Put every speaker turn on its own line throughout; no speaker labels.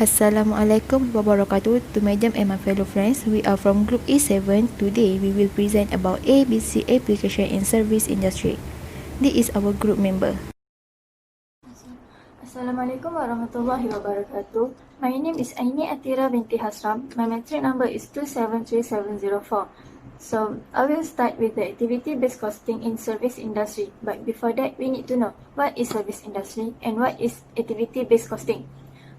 Assalamualaikum wabarakatuh to Madam and my fellow friends. We are from Group A7. Today we will present about ABC application in service industry. This is our group member.
Assalamualaikum warahmatullahi wabarakatuh. My name is Aini Atira binti Hasram. My metric number is 273704. So, I will start with the activity-based costing in service industry. But before that, we need to know what is service industry and what is activity-based costing.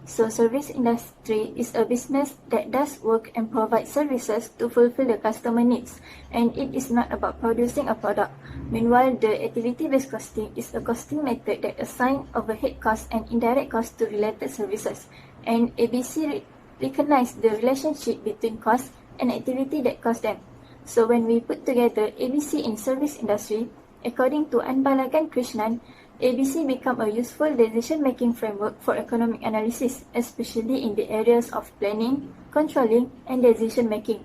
So, service industry is a business that does work and provides services to fulfill the customer needs, and it is not about producing a product. Meanwhile, the activity-based costing is a costing method that assigns overhead costs and indirect costs to related services, and ABC recognizes the relationship between cost and activity that costs them. So, when we put together ABC in service industry, according to Anbalagan Krishnan, ABC become a useful decision-making framework for economic analysis, especially in the areas of planning, controlling, and decision-making.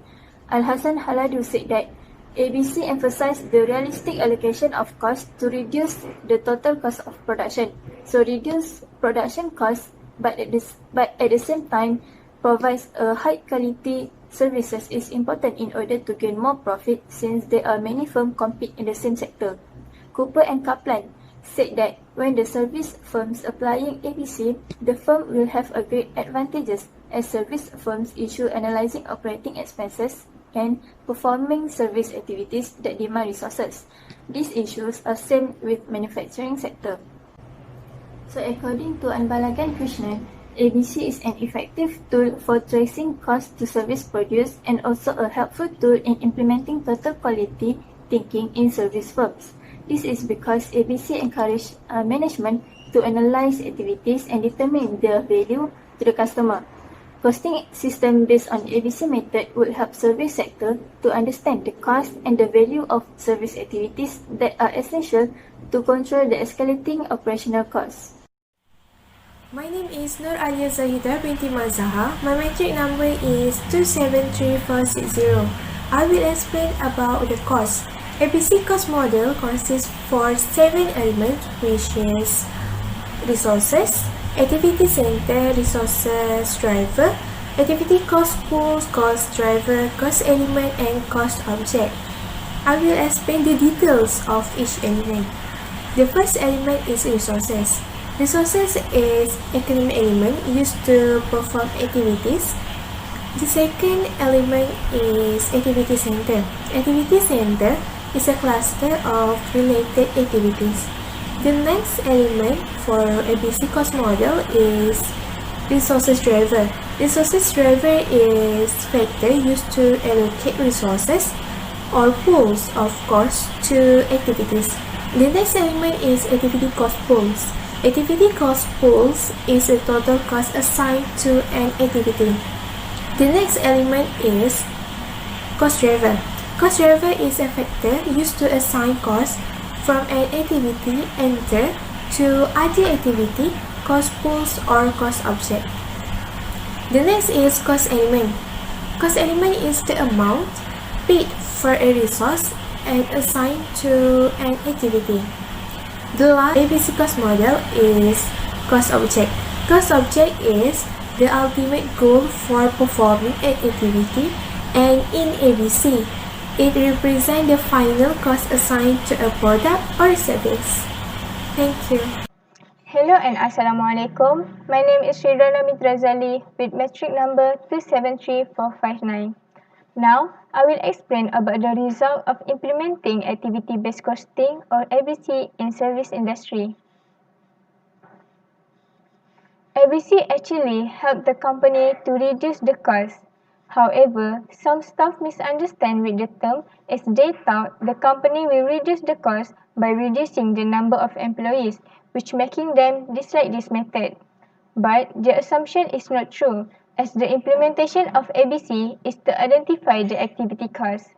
Al-Hassan Haladu said that ABC emphasized the realistic allocation of cost to reduce the total cost of production. So reduce production costs, but at the same time provides a high-quality services is important in order to gain more profit since there are many firms compete in the same sector. Cooper and Kaplan said that when the service firms applying ABC, the firm will have a great advantages as service firms issue analyzing operating expenses and performing service activities that demand resources. These issues are same with manufacturing sector. So according to Anbalagan Krishnan, ABC is an effective tool for tracing costs to service produced and also a helpful tool in implementing total quality thinking in service firms. This is because ABC encourages management to analyze activities and determine their value to the customer. Costing system based on ABC method would help service sector to understand the cost and the value of service activities that are essential to control the escalating operational costs.
My name is Nur Alia Zahida binti Mazaha. My metric number is 273460. I will explain about the cost. ABC cost model consists for 7 elements, which is resources, activity center, resources driver, activity cost pools, cost driver, cost element, and cost object. I will explain the details of each element. The first element is resources. Resources is economic element used to perform activities. The second element is activity center. Activity center is a cluster of related activities. The next element for ABC cost model is resources driver. Resources driver is factor used to allocate resources or pools of cost to activities. The next element is activity cost pools. Activity cost pools is a total cost assigned to an activity. The next element is cost driver. Cost driver is a factor used to assign cost from an activity enter to other activity, cost pools, or cost object. The next is cost element. Cost element is the amount paid for a resource and assigned to an activity. The last ABC cost model is cost object. Cost object is the ultimate goal for performing an activity, and in ABC, it represents the final cost assigned to a product or service. Thank you.
Hello and Assalamualaikum. My name is Sridhana Mitrazali with metric number 273459. Now, I will explain about the result of implementing activity-based costing or ABC in service industry. ABC actually helped the company to reduce the cost. However, some staff misunderstand with the term as they thought the company will reduce the cost by reducing the number of employees, which making them dislike this method. But the assumption is not true, as the implementation of ABC is to identify the activity cost.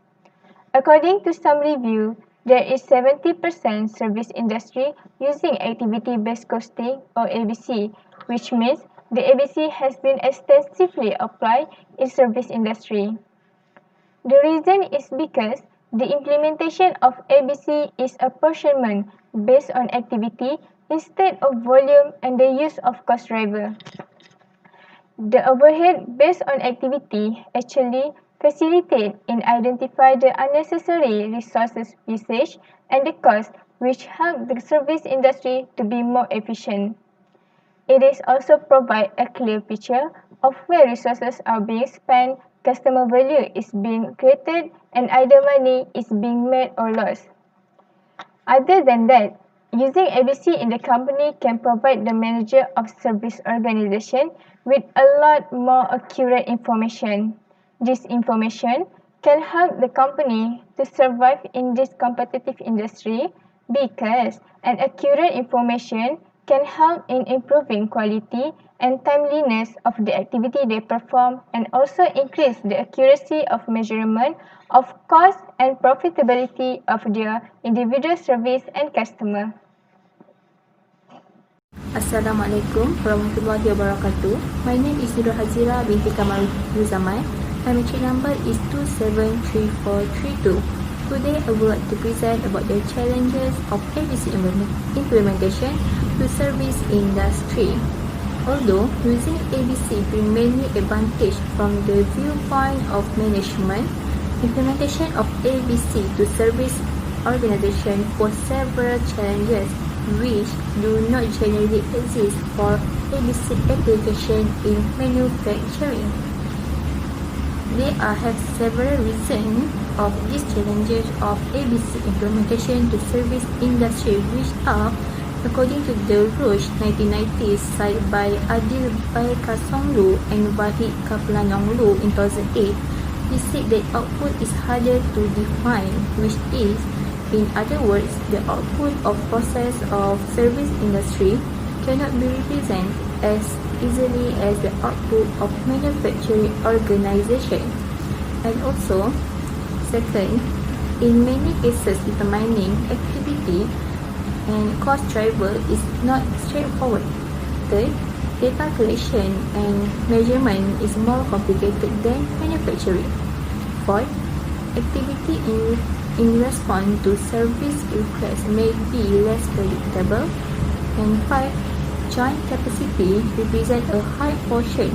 According to some review, there is 70% service industry using activity-based costing or ABC, which means the ABC has been extensively applied in service industry. The reason is because the implementation of ABC is apportionment based on activity instead of volume and the use of cost driver. The overhead based on activity actually facilitate in identify the unnecessary resources usage and the cost, which help the service industry to be more efficient. It is also provide a clear picture of where resources are being spent, customer value is being created, and either money is being made or lost. Other than that, using ABC in the company can provide the manager of service organization with a lot more accurate information. This information can help the company to survive in this competitive industry because an accurate information can help in improving quality and timeliness of the activity they perform and also increase the accuracy of measurement of cost and profitability of their individual service and customer.
Assalamualaikum warahmatullahi wabarakatuh. My name is Nurul Hazira binti Kamarul Zaman. My matric number is 273432. Today I would like to present about the challenges of ABC implementation to service industry. Although using ABC brings many advantages from the viewpoint of management, implementation of ABC to service organization pose several challenges which do not generally exist for ABC application in manufacturing. There have several reasons of these challenges of ABC implementation to service industry which are, according to the Roche 1990 cited by Adil Baikasonglu and Wahid Kaplanonglu in 2008, he said that output is harder to define, which is, in other words, the output of process of service industry cannot be represented as easily as the output of manufacturing organization. And also, second, in many cases determining activity and cost driver is not straightforward. Third, data collection and measurement is more complicated than manufacturing. Fourth, activity in response to service requests may be less predictable. And five, joint capacity represents a high portion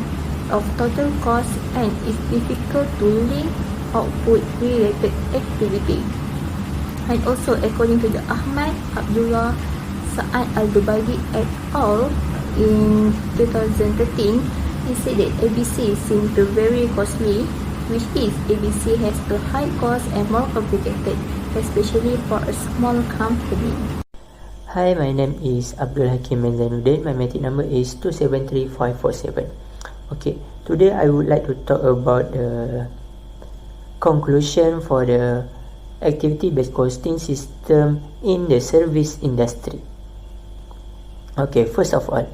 of total cost and is difficult to link output-related activity. And also, according to the Ahmad Abdullah Saad Al-Dubaidi et al. In 2013, he said that ABC seems to very costly, which is ABC has a high cost and more complicated, especially for a small company.
Hi, my name is Abdul Hakim Zainuddin. My matric number is 273547. Okay, today I would like to talk about the conclusion for the activity-based costing system in the service industry. Okay, first of all,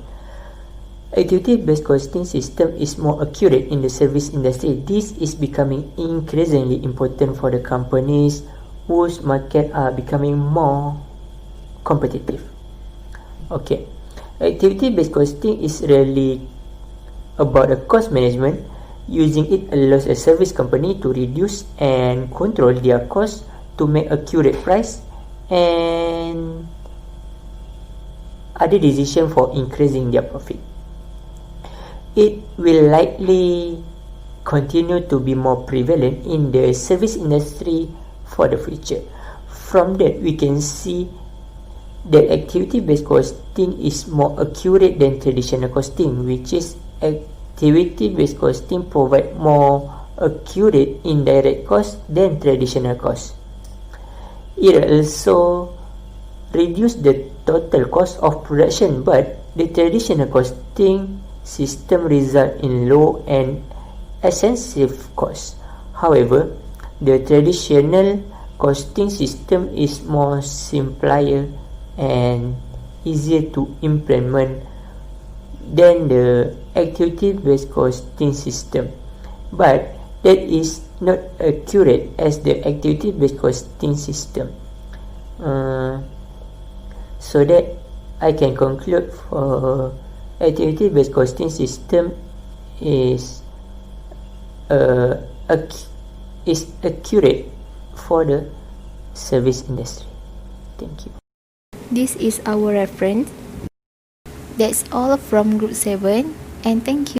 activity-based costing system is more accurate in the service industry. This is becoming increasingly important for the companies whose market are becoming more competitive. Okay, activity-based costing is really about the cost management. Using it allows a service company to reduce and control their costs to make accurate price and other decision for increasing their profit. It will likely continue to be more prevalent in the service industry for the future. From that, we can see that activity-based costing is more accurate than traditional costing, which is activity-based costing provide more accurate indirect cost than traditional cost. It also reduce the total cost of production, but the traditional costing system result in low and expensive cost. However, the traditional costing system is more simpler and easier to implement than the activity-based costing system, but that is not accurate as the activity-based costing system. So that I can conclude for activity-based costing system is accurate for the service industry. Thank you.
This is our reference. That's all from Group 7, and thank you.